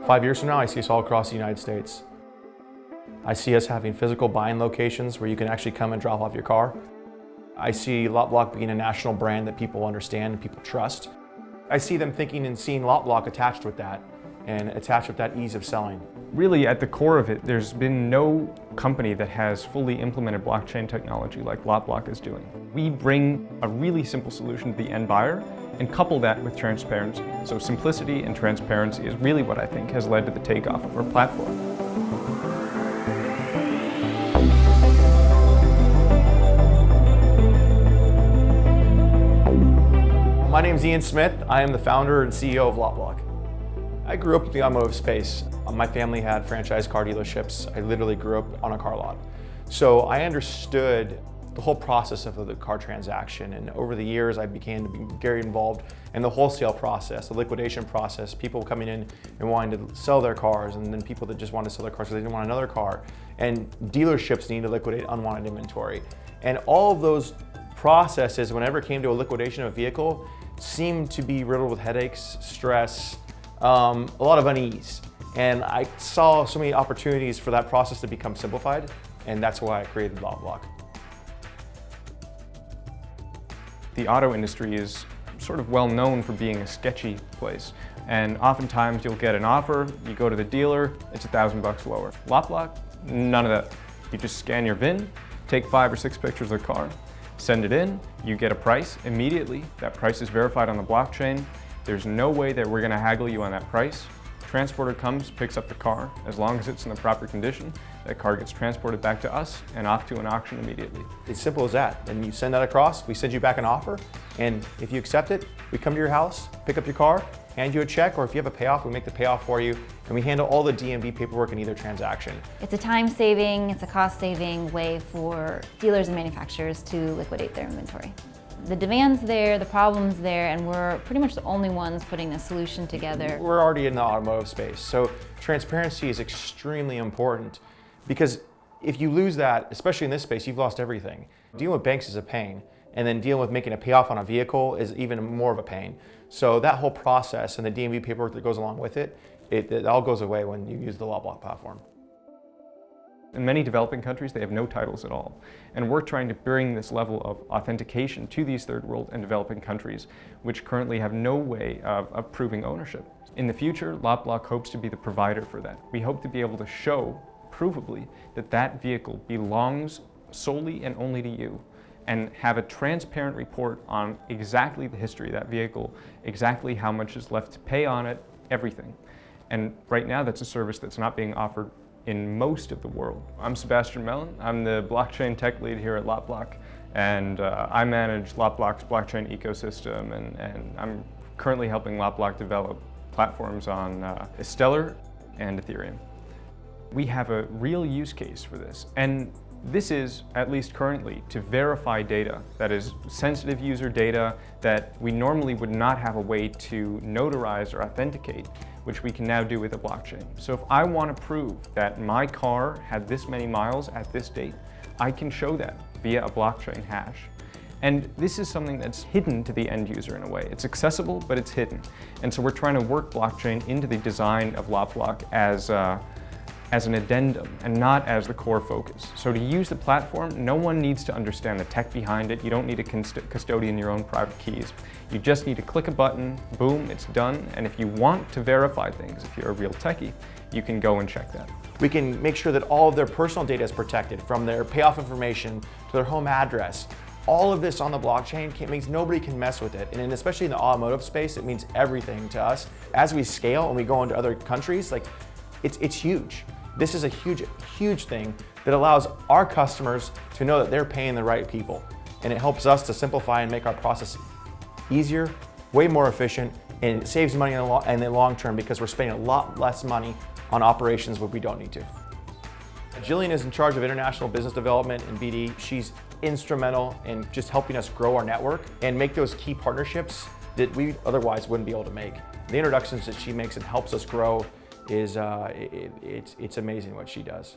5 years from now, I see us all across the United States. I see us having physical buying locations where you can actually come and drop off your car. I see LotBlok being a national brand that people understand and people trust. I see them thinking and seeing LotBlok attached with that and attached with that ease of selling. Really, at the core of it, there's been no company that has fully implemented blockchain technology like LotBlok is doing. We bring a really simple solution to the end buyer and couple that with transparency. So simplicity and transparency is really what I think has led to the takeoff of our platform. My name is Ian Smith. I am the founder and CEO of LotBlok. I grew up in the automotive space. My family had franchise car dealerships. I literally grew up on a car lot. So I understood the whole process of the car transaction, and over the years I began to be very involved in the wholesale process, the liquidation process, people coming in and wanting to sell their cars, and then people that just wanted to sell their cars because they didn't want another car, and dealerships need to liquidate unwanted inventory. And all of those processes, whenever it came to a liquidation of a vehicle, seemed to be riddled with headaches, stress, a lot of unease. And I saw so many opportunities for that process to become simplified, and that's why I created LotBlok. The auto industry is sort of well known for being a sketchy place. And oftentimes you'll get an offer, you go to the dealer, it's $1,000 lower. LotBlok, none of that. You just scan your VIN, take 5 or 6 pictures of the car, send it in, you get a price immediately. That price is verified on the blockchain. There's no way that we're gonna haggle you on that price. Transporter comes, picks up the car. As long as it's in the proper condition, that car gets transported back to us and off to an auction immediately. It's simple as that. And you send that across, we send you back an offer, and if you accept it, we come to your house, pick up your car, hand you a check, or if you have a payoff, we make the payoff for you, and we handle all the DMV paperwork in either transaction. It's a time-saving, it's a cost-saving way for dealers and manufacturers to liquidate their inventory. The demand's there, the problem's there, and we're pretty much the only ones putting a solution together. We're already in the automotive space, so transparency is extremely important, because if you lose that, especially in this space, you've lost everything. Dealing with banks is a pain, and then dealing with making a payoff on a vehicle is even more of a pain. So that whole process and the DMV paperwork that goes along with it, it all goes away when you use the LotBlok platform. In many developing countries, they have no titles at all. And we're trying to bring this level of authentication to these third world and developing countries, which currently have no way of proving ownership. In the future, LotBlok hopes to be the provider for that. We hope to be able to show, provably, that that vehicle belongs solely and only to you, and have a transparent report on exactly the history of that vehicle, exactly how much is left to pay on it, everything. And right now, that's a service that's not being offered in most of the world. I'm Sebastian Mellon. I'm the blockchain tech lead here at LotBlok, and I manage LotBlok's blockchain ecosystem, and I'm currently helping LotBlok develop platforms on Stellar and Ethereum. We have a real use case for this, and this is, at least currently, to verify data that is sensitive user data that we normally would not have a way to notarize or authenticate, which we can now do with a blockchain. So if I want to prove that my car had this many miles at this date, I can show that via a blockchain hash. And this is something that's hidden to the end user in a way. It's accessible, but it's hidden. And so we're trying to work blockchain into the design of LotBlok as an addendum and not as the core focus. So to use the platform, no one needs to understand the tech behind it. You don't need to custodian your own private keys. You just need to click a button, boom, it's done. And if you want to verify things, if you're a real techie, you can go and check that. We can make sure that all of their personal data is protected, from their payoff information to their home address. All of this on the blockchain means nobody can mess with it. And especially in the automotive space, it means everything to us. As we scale and we go into other countries, it's huge. This is a huge thing that allows our customers to know that they're paying the right people. And it helps us to simplify and make our process easier, way more efficient, and it saves money in the long term because we're spending a lot less money on operations where we don't need to. Jillian is in charge of international business development and BD. She's instrumental in just helping us grow our network and make those key partnerships that we otherwise wouldn't be able to make. The introductions that she makes and helps us grow is it's amazing what she does.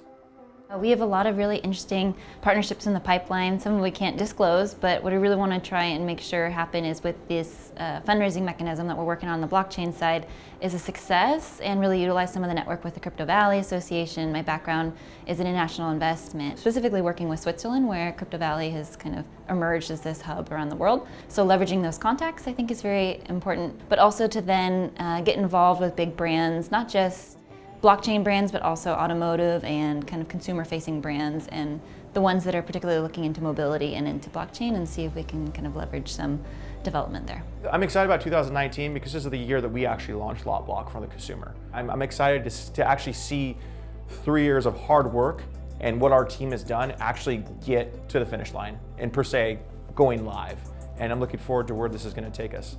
We have a lot of really interesting partnerships in the pipeline. Some we can't disclose, but what I really want to try and make sure happen is with this fundraising mechanism that we're working on the blockchain side is a success and really utilize some of the network with the Crypto Valley Association. My background is in international investment, specifically working with Switzerland, where Crypto Valley has kind of emerged as this hub around the world. So leveraging those contacts I think is very important, but also to then get involved with big brands, not just blockchain brands, but also automotive and kind of consumer-facing brands, and the ones that are particularly looking into mobility and into blockchain, and see if we can kind of leverage some development there. I'm excited about 2019 because this is the year that we actually launched LotBlok for the consumer. I'm excited to actually see 3 years of hard work and what our team has done actually get to the finish line and per se going live. And I'm looking forward to where this is going to take us.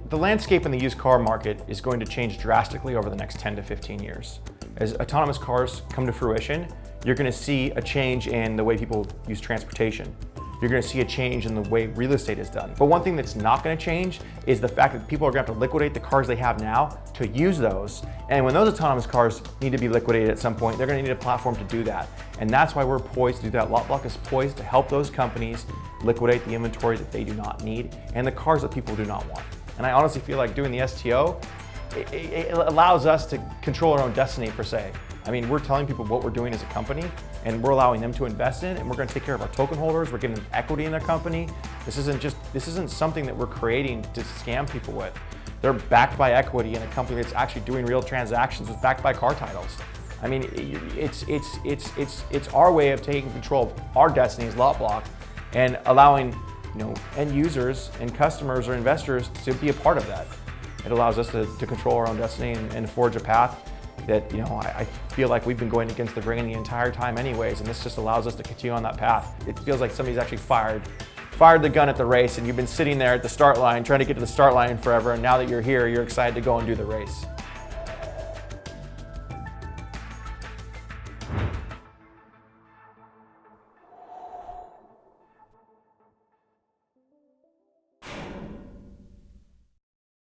The landscape in the used car market is going to change drastically over the next 10 to 15 years. As autonomous cars come to fruition, you're going to see a change in the way people use transportation. You're going to see a change in the way real estate is done. But one thing that's not going to change is the fact that people are going to have to liquidate the cars they have now to use those. And when those autonomous cars need to be liquidated at some point, they're going to need a platform to do that. And that's why we're poised to do that. LotBlok is poised to help those companies liquidate the inventory that they do not need and the cars that people do not want. And I honestly feel like doing the STO, it allows us to control our own destiny per se. I mean, we're telling people what we're doing as a company, and we're allowing them to invest in it, and we're going to take care of our token holders. We're giving them equity in their company. This isn't something that we're creating to scam people with. They're backed by equity in a company that's actually doing real transactions, that's backed by car titles. I mean, it's our way of taking control of our destiny as LotBlok and allowing end users and customers or investors to be a part of that. It allows us to control our own destiny and forge a path that I feel like we've been going against the grain the entire time anyways, and this just allows us to continue on that path. It feels like somebody's actually fired the gun at the race, and you've been sitting there at the start line trying to get to the start line forever, and now that you're here, you're excited to go and do the race.